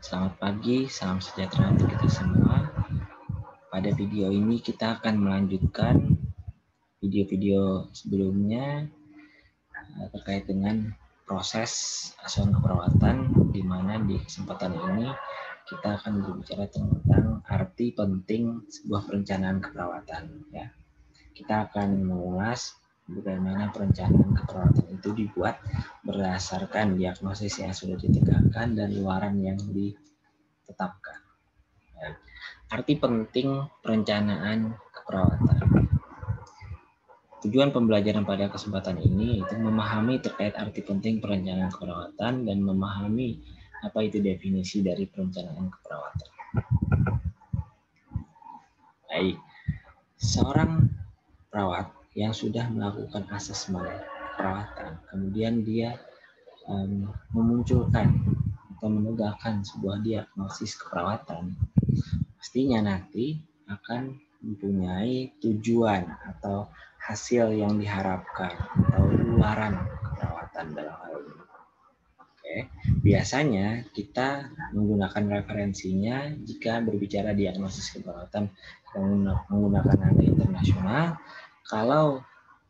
Selamat pagi, salam sejahtera untuk kita semua. Pada video ini kita akan melanjutkan video-video sebelumnya terkait dengan proses asuhan keperawatan, di mana di kesempatan ini kita akan berbicara tentang arti penting sebuah perencanaan keperawatan. Ya. Kita akan mengulas bagaimana perencanaan keperawatan itu dibuat berdasarkan diagnosis yang sudah ditegakkan dan luaran yang ditetapkan. Ya. Arti penting perencanaan keperawatan. Tujuan pembelajaran pada kesempatan ini itu memahami terkait arti penting perencanaan keperawatan dan memahami apa itu definisi dari perencanaan keperawatan. Baik, seorang perawat yang sudah melakukan asesmen keperawatan, kemudian dia memunculkan atau menegakkan sebuah diagnosis keperawatan, pastinya nanti akan mempunyai tujuan atau hasil yang diharapkan atau luaran keperawatan dalam hal ini. Oke, biasanya kita menggunakan referensinya jika berbicara diagnosis keperawatan menggunakan nada internasional. Kalau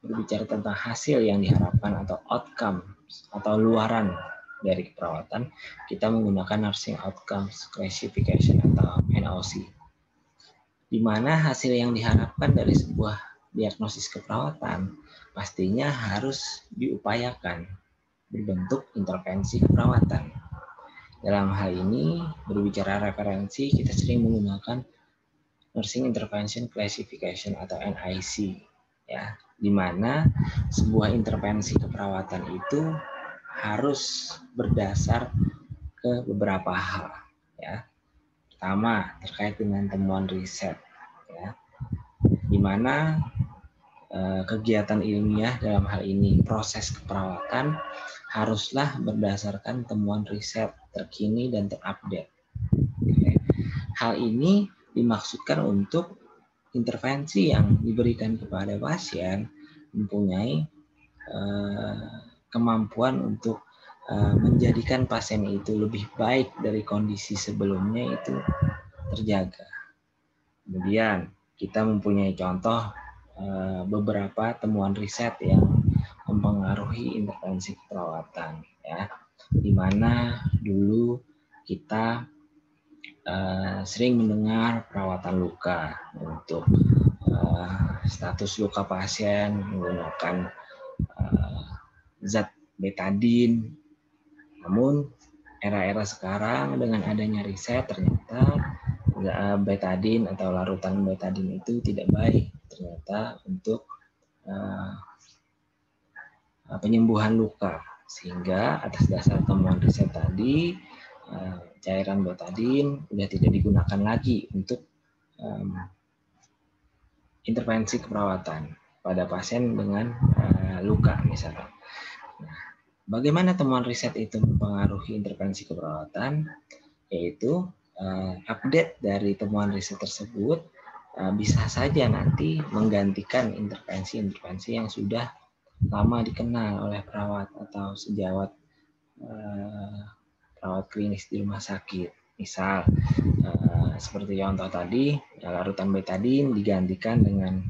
berbicara tentang hasil yang diharapkan atau outcome atau luaran dari keperawatan, kita menggunakan Nursing Outcomes Classification atau NOC. Di mana hasil yang diharapkan dari sebuah diagnosis keperawatan pastinya harus diupayakan berbentuk intervensi keperawatan. Dalam hal ini, berbicara referensi, kita sering menggunakan Nursing Intervention Classification atau NIC, ya, di mana sebuah intervensi keperawatan itu harus berdasar ke beberapa hal, ya. Pertama, terkait dengan temuan riset, ya, di mana kegiatan ilmiah dalam hal ini proses keperawatan haruslah berdasarkan temuan riset terkini dan terupdate. Oke. Hal ini dimaksudkan untuk intervensi yang diberikan kepada pasien mempunyai kemampuan untuk menjadikan pasien itu lebih baik dari kondisi sebelumnya itu terjaga. Kemudian kita mempunyai contoh beberapa temuan riset yang mempengaruhi intervensi keperawatan, ya, di mana dulu kita sering mendengar perawatan luka untuk status luka pasien menggunakan zat betadine. Namun era-era sekarang dengan adanya riset ternyata betadine atau larutan betadine itu tidak baik ternyata untuk penyembuhan luka, sehingga atas dasar temuan riset tadi cairan betadine sudah tidak digunakan lagi untuk intervensi keperawatan pada pasien dengan luka misalnya. Nah, bagaimana temuan riset itu mempengaruhi intervensi keperawatan? Yaitu update dari temuan riset tersebut bisa saja nanti menggantikan intervensi-intervensi yang sudah lama dikenal oleh perawat atau sejawat perawat klinis di rumah sakit. Misal seperti contoh tadi, larutan betadine digantikan dengan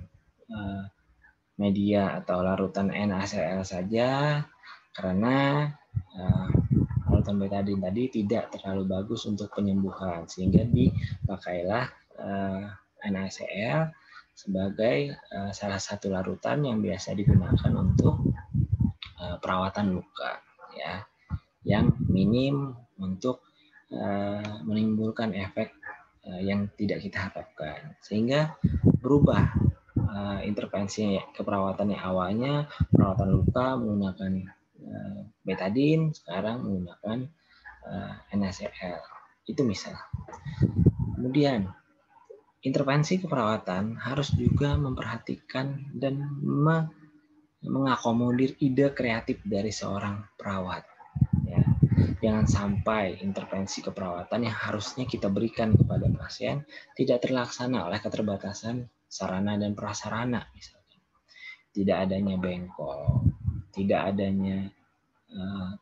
media atau larutan NaCl saja karena larutan betadine tadi tidak terlalu bagus untuk penyembuhan, sehingga dipakailah NaCl sebagai salah satu larutan yang biasa digunakan untuk perawatan luka, ya, yang minim untuk menimbulkan efek yang tidak kita harapkan, sehingga berubah intervensi keperawatan yang awalnya perawatan luka menggunakan betadine, sekarang menggunakan NaCl. Itu misal. Kemudian intervensi keperawatan harus juga memperhatikan dan mengakomodir ide kreatif dari seorang perawat. Ya. Jangan sampai intervensi keperawatan yang harusnya kita berikan kepada pasien tidak terlaksana oleh keterbatasan sarana dan prasarana, misalnya. Tidak adanya bengkol, tidak adanya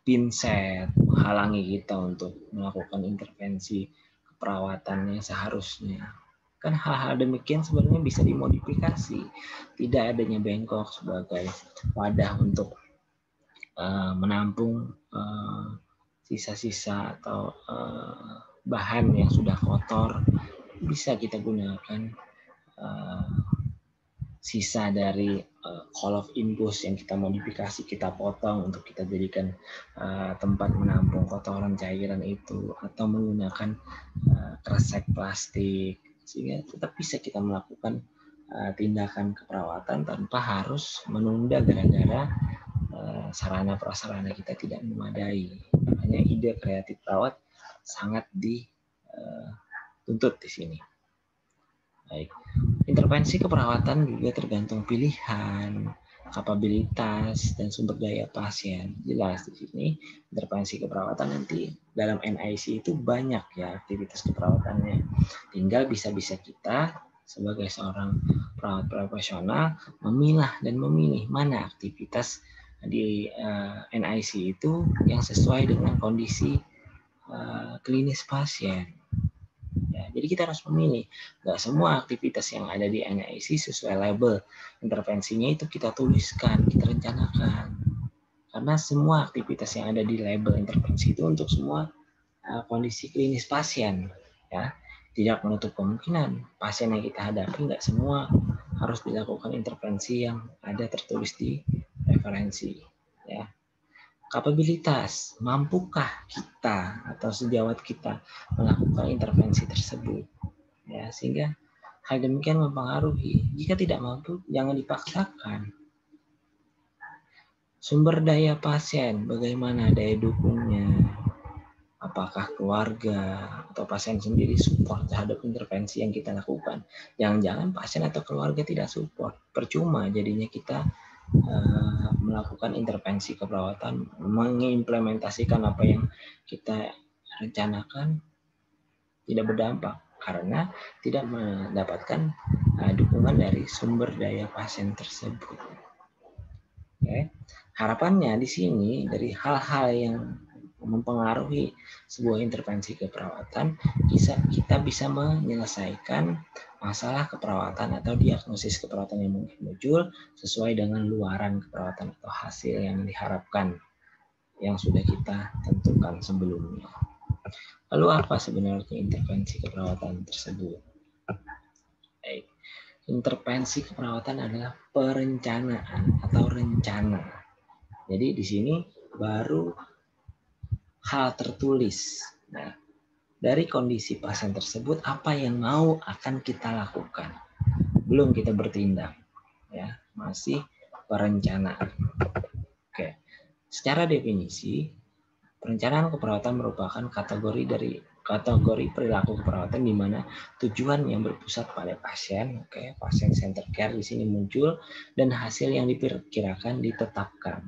pinset menghalangi kita untuk melakukan intervensi keperawatannya seharusnya. Kan hal-hal demikian sebenarnya bisa dimodifikasi. Tidak adanya bengkok sebagai wadah untuk menampung sisa-sisa atau bahan yang sudah kotor, bisa kita gunakan sisa dari call of infus yang kita modifikasi, kita potong untuk kita jadikan tempat menampung kotoran cairan itu, atau menggunakan kresek plastik, sehingga tetap bisa kita melakukan tindakan keperawatan tanpa harus menunda gara-gara sarana prasarana kita tidak memadai. Makanya ide kreatif perawat sangat dituntut di sini. Baik. Intervensi keperawatan juga tergantung pilihan, kapabilitas, dan sumber daya pasien. Jelas di sini intervensi keperawatan nanti dalam NIC itu banyak ya aktivitas keperawatannya. Tinggal bisa-bisa kita sebagai seorang perawat profesional memilah dan memilih mana aktivitas di NIC itu yang sesuai dengan kondisi klinis pasien. Ya, jadi kita harus memilih. Nggak semua aktivitas yang ada di NIC sesuai label intervensinya itu kita tuliskan, kita rencanakan. Karena semua aktivitas yang ada di label intervensi itu untuk semua kondisi klinis pasien. Ya, tidak menutup kemungkinan pasien yang kita hadapi nggak semua harus dilakukan intervensi yang ada tertulis di referensi. Ya. Kapabilitas, mampukah kita atau sejawat kita melakukan intervensi tersebut, ya, sehingga hal demikian mempengaruhi. Jika tidak mampu, jangan dipaksakan. Sumber daya pasien, bagaimana daya dukungnya, apakah keluarga atau pasien sendiri support terhadap intervensi yang kita lakukan. Jangan-jangan pasien atau keluarga tidak support, percuma jadinya kita melakukan intervensi keperawatan, mengimplementasikan apa yang kita rencanakan tidak berdampak karena tidak mendapatkan dukungan dari sumber daya pasien tersebut. Oke. Harapannya di sini dari hal-hal yang mempengaruhi sebuah intervensi keperawatan, kita bisa menyelesaikan masalah keperawatan atau diagnosis keperawatan yang mungkin muncul sesuai dengan luaran keperawatan atau hasil yang diharapkan yang sudah kita tentukan sebelumnya. Lalu apa sebenarnya intervensi keperawatan tersebut? Baik. Intervensi keperawatan adalah perencanaan atau rencana. Jadi di sini baru hal tertulis. Nah, dari kondisi pasien tersebut apa yang mau akan kita lakukan. Belum kita bertindak, ya, masih perencanaan. Oke. Secara definisi, perencanaan keperawatan merupakan kategori perilaku keperawatan di mana tujuan yang berpusat pada pasien, pasien center care di sini muncul dan hasil yang diperkirakan ditetapkan.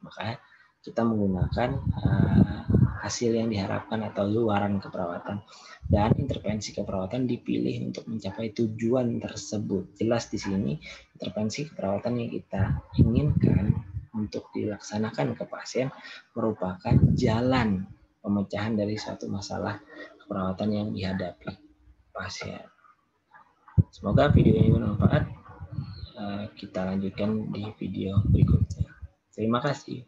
Maka kita menggunakan hasil yang diharapkan atau luaran keperawatan dan intervensi keperawatan dipilih untuk mencapai tujuan tersebut. Jelas di sini intervensi keperawatan yang kita inginkan untuk dilaksanakan ke pasien merupakan jalan pemecahan dari suatu masalah keperawatan yang dihadapi pasien. Semoga video ini bermanfaat. Kita lanjutkan di video berikutnya. Terima kasih.